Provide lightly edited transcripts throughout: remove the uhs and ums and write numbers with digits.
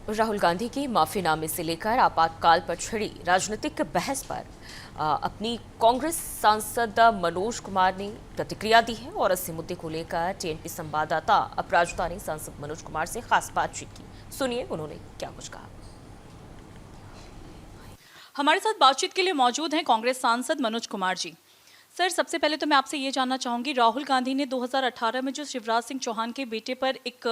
राहुल गांधी की माफीनामे से लेकर आपातकाल पर छिड़ी राजनीतिक बहस पर अपनी कांग्रेस सांसद मनोज कुमार ने प्रतिक्रिया दी है और इसी मुद्दे को लेकर टीएनपी संवाददाता अपराजिता ने सांसद मनोज कुमार से खास बातचीत की। सुनिए उन्होंने क्या कुछ कहा। हमारे साथ बातचीत के लिए मौजूद हैं कांग्रेस सांसद मनोज कुमार जी। सर, सबसे पहले तो मैं आपसे ये जानना चाहूँगी, राहुल गांधी ने 2018 में जो शिवराज सिंह चौहान के बेटे पर एक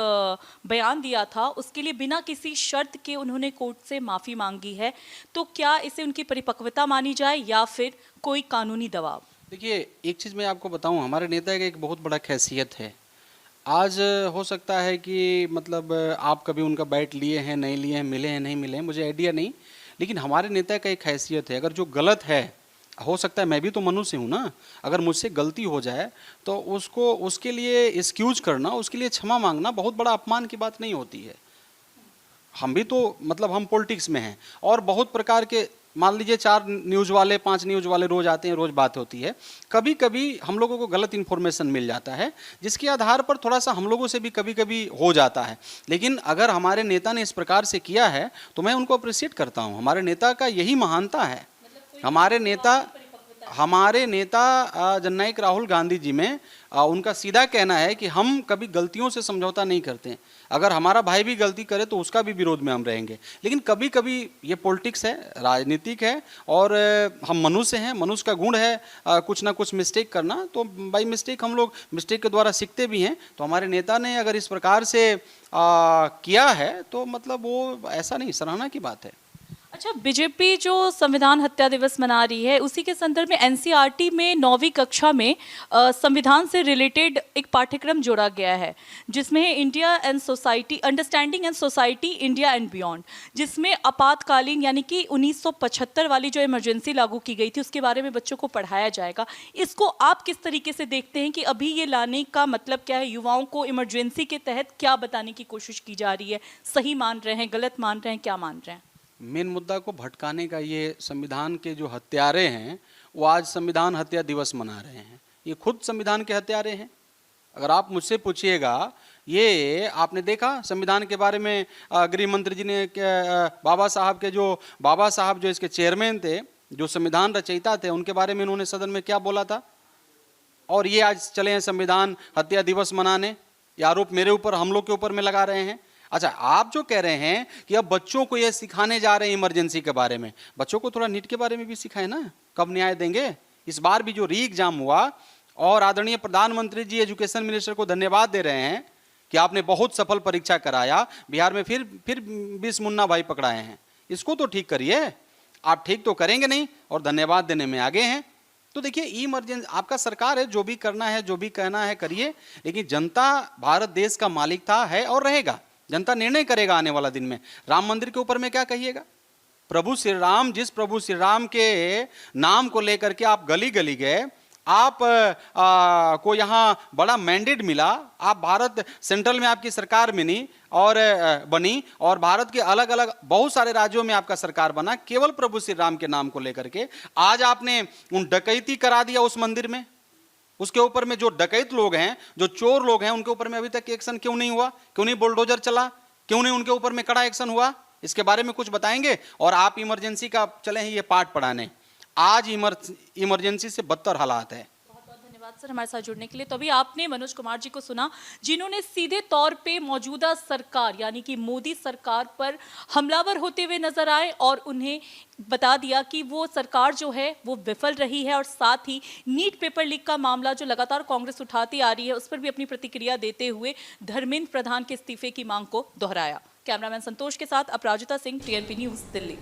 बयान दिया था, उसके लिए बिना किसी शर्त के उन्होंने कोर्ट से माफ़ी मांगी है, तो क्या इसे उनकी परिपक्वता मानी जाए या फिर कोई कानूनी दबाव? देखिए, एक चीज़ मैं आपको बताऊं, हमारे नेता का एक बहुत बड़ा हैसियत है। आज हो सकता है कि मतलब आप कभी उनका बैट लिए हैं, नहीं लिए हैं, मिले हैं, नहीं मिले हैं, मुझे आइडिया नहीं, लेकिन हमारे नेता का एक हैसियत है। अगर जो गलत है, हो सकता है मैं भी तो मनुष्य हूँ ना, अगर मुझसे गलती हो जाए तो उसको उसके लिए एक्सक्यूज करना, उसके लिए क्षमा मांगना बहुत बड़ा अपमान की बात नहीं होती है। हम भी तो मतलब हम पॉलिटिक्स में हैं और बहुत प्रकार के, मान लीजिए 4 न्यूज़ वाले 5 न्यूज़ वाले रोज आते हैं, रोज बात होती है। कभी कभी हम लोगों को गलत इन्फॉर्मेशन मिल जाता है, जिसके आधार पर थोड़ा सा हम लोगों से भी कभी कभी हो जाता है। लेकिन अगर हमारे नेता ने इस प्रकार से किया है तो मैं उनको अप्रिशिएट करता हूँ। हमारे नेता का यही महानता है। हमारे नेता जननायक राहुल गांधी जी में उनका सीधा कहना है कि हम कभी गलतियों से समझौता नहीं करते। अगर हमारा भाई भी गलती करे तो उसका भी विरोध में हम रहेंगे। लेकिन कभी कभी ये पॉलिटिक्स है, राजनीतिक है और हम मनुष्य हैं, मनुष्य का गुण है कुछ ना कुछ मिस्टेक करना। तो बाई मिस्टेक हम लोग मिस्टेक के द्वारा सीखते भी हैं। तो हमारे नेता ने अगर इस प्रकार से किया है तो मतलब वो ऐसा नहीं, सराहना की बात है। अच्छा, बीजेपी जो संविधान हत्या दिवस मना रही है, उसी के संदर्भ में एनसीईआरटी में 9वीं कक्षा में संविधान से रिलेटेड एक पाठ्यक्रम जोड़ा गया है, जिसमें है India and society, understanding and society India and beyond, जिसमें आपातकालीन यानी कि 1975 वाली जो इमरजेंसी लागू की गई थी उसके बारे में बच्चों को पढ़ाया जाएगा। इसको आप किस तरीके से देखते हैं कि अभी ये लाने का मतलब क्या है? युवाओं को इमरजेंसी के तहत क्या बताने की कोशिश की जा रही है? सही मान रहे हैं, गलत मान रहे हैं, क्या मान रहे हैं? मेन मुद्दा को भटकाने का ये संविधान के जो हत्यारे हैं वो आज संविधान हत्या दिवस मना रहे हैं। ये खुद संविधान के हत्यारे हैं। अगर आप मुझसे पूछिएगा, ये आपने देखा संविधान के बारे में गृह मंत्री जी ने बाबा साहब जो इसके चेयरमैन थे, जो संविधान रचयिता थे, उनके बारे में उन्होंने सदन में क्या बोला था? और ये आज चले हैं संविधान हत्या दिवस मनाने। ये आरोप मेरे ऊपर, हम लोग के ऊपर में लगा रहे हैं। अच्छा, आप जो कह रहे हैं कि अब बच्चों को ये सिखाने जा रहे हैं इमरजेंसी के बारे में, बच्चों को थोड़ा नीट के बारे में भी सिखाएं ना। कब न्याय देंगे? इस बार भी जो री एग्जाम हुआ, और आदरणीय प्रधानमंत्री जी एजुकेशन मिनिस्टर को धन्यवाद दे रहे हैं कि आपने बहुत सफल परीक्षा कराया। बिहार में फिर 20 मुन्ना भाई पकड़ाए हैं। इसको तो ठीक करिए। आप ठीक तो करेंगे नहीं और धन्यवाद देने में आगे हैं। तो देखिए, इमरजेंसी आपका सरकार है, जो भी करना है, जो भी कहना है करिए। लेकिन जनता भारत देश का मालिक था, है और रहेगा। जनता निर्णय करेगा आने वाला दिन में। राम मंदिर के ऊपर में क्या कहिएगा? प्रभु श्री राम, जिस प्रभु श्री राम के नाम को लेकर के आप गली गली गए, आप को यहाँ बड़ा मैंडेट मिला, आप भारत सेंट्रल में आपकी सरकार बनी और भारत के अलग अलग बहुत सारे राज्यों में आपका सरकार बना, केवल प्रभु श्री राम के नाम को लेकर के। आज आपने उन डकैती करा दिया उस मंदिर में। उसके ऊपर में जो डकैत लोग हैं, जो चोर लोग हैं, उनके ऊपर में अभी तक एक्शन क्यों नहीं हुआ? क्यों नहीं बुलडोजर चला? क्यों नहीं उनके ऊपर में कड़ा एक्शन हुआ? इसके बारे में कुछ बताएंगे। और आप इमरजेंसी का चले हैं ये पाठ पढ़ाने। आज इमरजेंसी से बदतर हालात है। धन्यवाद सर हमारे साथ जुड़ने के लिए। तो अभी आपने मनोज कुमार जी को सुना, जिन्होंने सीधे तौर पे मौजूदा सरकार यानी कि मोदी सरकार पर हमलावर होते हुए नजर आए और उन्हें बता दिया कि वो सरकार जो है वो विफल रही है, और साथ ही नीट पेपर लीक का मामला जो लगातार कांग्रेस उठाती आ रही है उस पर भी अपनी प्रतिक्रिया देते हुए धर्मेंद्र प्रधान के इस्तीफे की मांग को दोहराया। कैमरामैन संतोष के साथ अपराजिता सिंह, टीएनपी न्यूज़, दिल्ली।